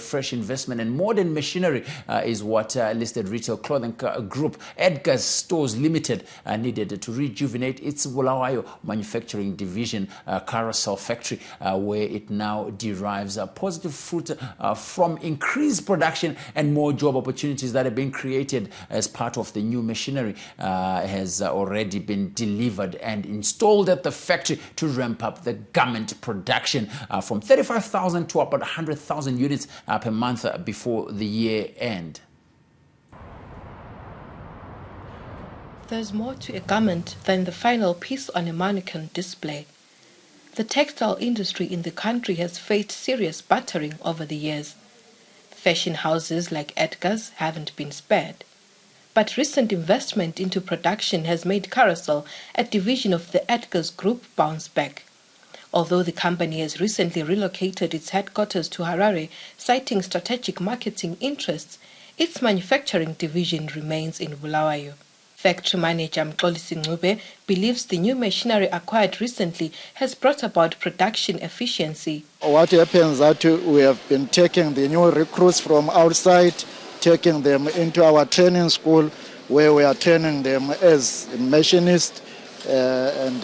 fresh investment and modern machinery is what listed retail clothing group Edgars Stores Limited needed to rejuvenate its Bulawayo manufacturing division carousel factory, where it now derives positive fruit from increased production and more job opportunities that have been created as part of the new machinery has already been delivered and installed at the factory to ramp up the garment production from 35,000 to about 100,000 units per month before the year end. There's more to a garment than the final piece on a mannequin display. The textile industry in the country has faced serious battering over the years. Fashion houses like Edgars haven't been spared. But recent investment into production has made Carousel, a division of the Edgars Group, bounce back. Although the company has recently relocated its headquarters to Harare, citing strategic marketing interests, its manufacturing division remains in Bulawayo. Factory manager Mxolisi Ncube believes the new machinery acquired recently has brought about production efficiency. What happens is that we have been taking the new recruits from outside, taking them into our training school, where we are training them as machinists, and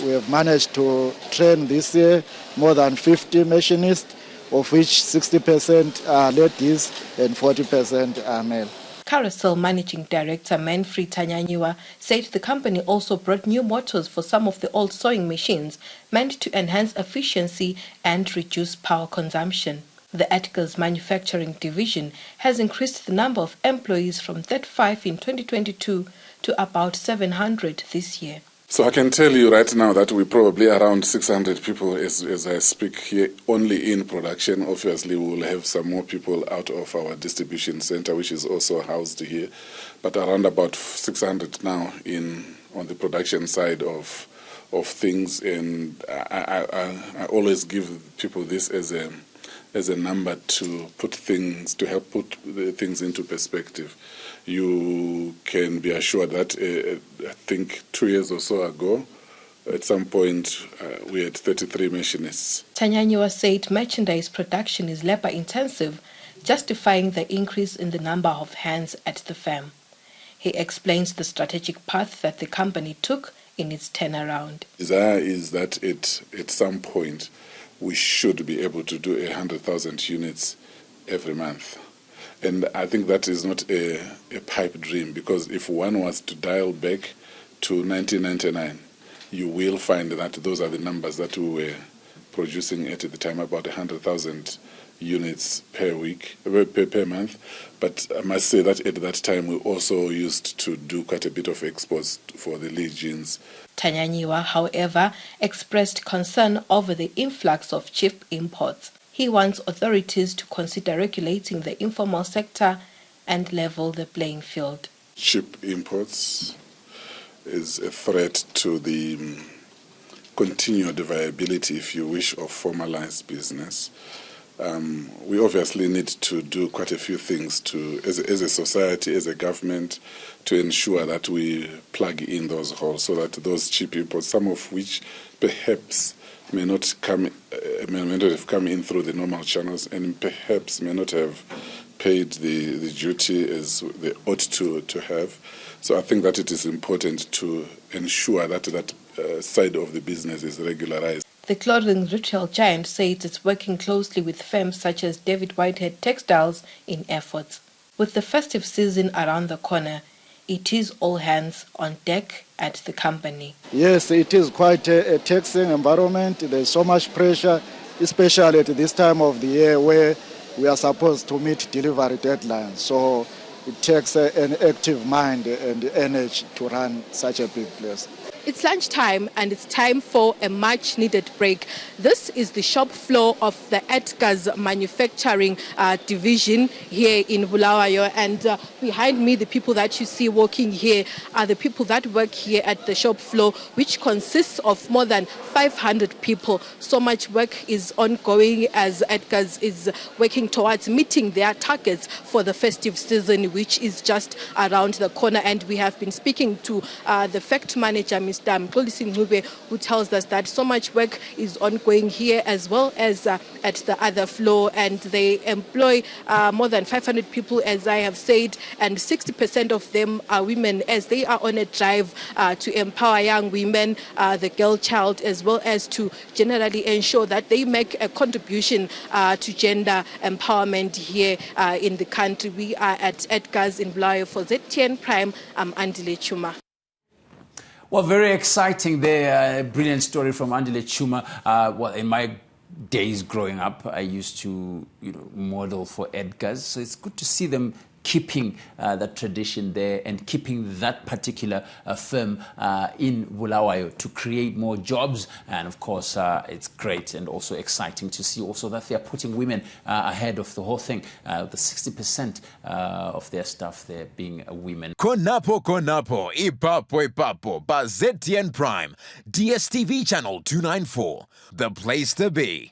we have managed to train this year more than 50 machinists, of which 60% are ladies and 40% are male. Carousel Managing Director Manfred Tanyanyiwa said the company also brought new motors for some of the old sewing machines meant to enhance efficiency and reduce power consumption. The Edgars Manufacturing Division has increased the number of employees from 35 in 2022 to about 700 this year. So I can tell you right now that we're probably around 600 people as I speak here, only in production. Obviously, we will have some more people out of our distribution center, which is also housed here, but around about 600 now on the production side of things. And I always give people this as a number to help put the things into perspective. You can be assured that I think 2 years or so ago, at some point, we had 33 machinists. Tanyanyiwa said merchandise production is labor-intensive, justifying the increase in the number of hands at the firm. He explains the strategic path that the company took in its turnaround. The desire is that at some point, we should be able to do 100,000 units every month. And I think that is not a pipe dream, because if one was to dial back to 1999, you will find that those are the numbers that we were producing at the time, about 100,000 units per month. But I must say that at that time we also used to do quite a bit of exports for the legions. Tanyanyiwa, however, expressed concern over the influx of cheap imports. He wants authorities to consider regulating the informal sector and level the playing field. Cheap imports is a threat to the continued viability, if you wish, of formalized business. We obviously need to do quite a few things as a society, as a government, to ensure that we plug in those holes so that those cheap imports, some of which perhaps may not have come in through the normal channels and perhaps may not have paid the duty as they ought to have. So I think that it is important to ensure that side of the business is regularized. The clothing retail giant says it's working closely with firms such as David Whitehead Textiles in efforts. With the festive season around the corner, it is all hands on deck at the company. Yes, it is quite a taxing environment. There's so much pressure, especially at this time of the year where we are supposed to meet delivery deadlines. So it takes an active mind and energy to run such a big place. It's lunchtime and it's time for a much-needed break. This is the shop floor of the Edgars Manufacturing Division here in Bulawayo, and behind me the people that you see walking here are the people that work here at the shop floor, which consists of more than 500 people. So much work is ongoing as Edgars is working towards meeting their targets for the festive season, which is just around the corner. And we have been speaking to the factory manager, Mr. Mxolisi Ncube, who tells us that so much work is ongoing here as well as at the other floor, and they employ more than 500 people, as I have said, and 60% of them are women, as they are on a drive to empower young women, the girl child, as well as to generally ensure that they make a contribution to gender empowerment here in the country. We are at Edgars in Bulawayo. For ZTN Prime, I'm Andile Chuma. Well, very exciting there. Brilliant story from Andile Chuma. Well, in my days growing up, I used to, model for Edgars. So it's good to see them keeping that tradition there and keeping that particular firm in Bulawayo to create more jobs. And of course, it's great and also exciting to see also that they are putting women ahead of the whole thing. The 60% of their staff there being women. Konapo ipapo ba ZTN Prime, DSTV channel 294, the place to be.